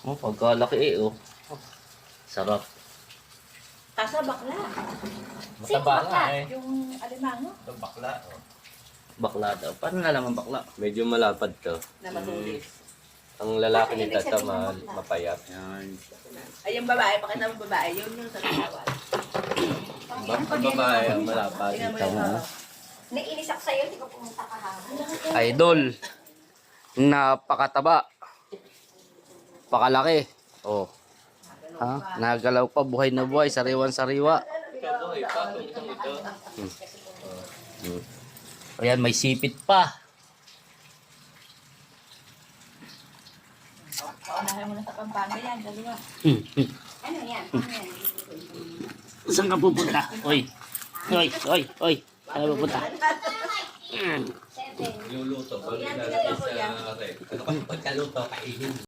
Oh, pagkalaki oh. Sarap. Kaso bakla. Mataba nga eh. Yung alimango Ito bakla. Oh. Bakla daw. Paano nalaman bakla? Medyo malapad to. na matulis. Ang lalaki ni Tata mapayat. Yan. Ay, yung babae, pakita mo babae, yun yung sa katawan. Ang babae ang malapad. Tingnan mo Tama. yung babae. Naiinis ako sa'yo, di ko pumunta ka ha. Idol. Napakataba. Pakalaki. Oh. Ha? Nagalaw pa, buhay na buhay, sariwan-sariwa. Ayan, may sipit pa. Paunahin mo na sa Pampanga yan, dalawa. Ano yan? Ano yan? Saan ka pupunta? Oy. Oy, oy, oy. Saan ka pupunta? 7. Luluto. Pag Yan, tingnan mo, kuya. Ano ka pagkaluto, kainin.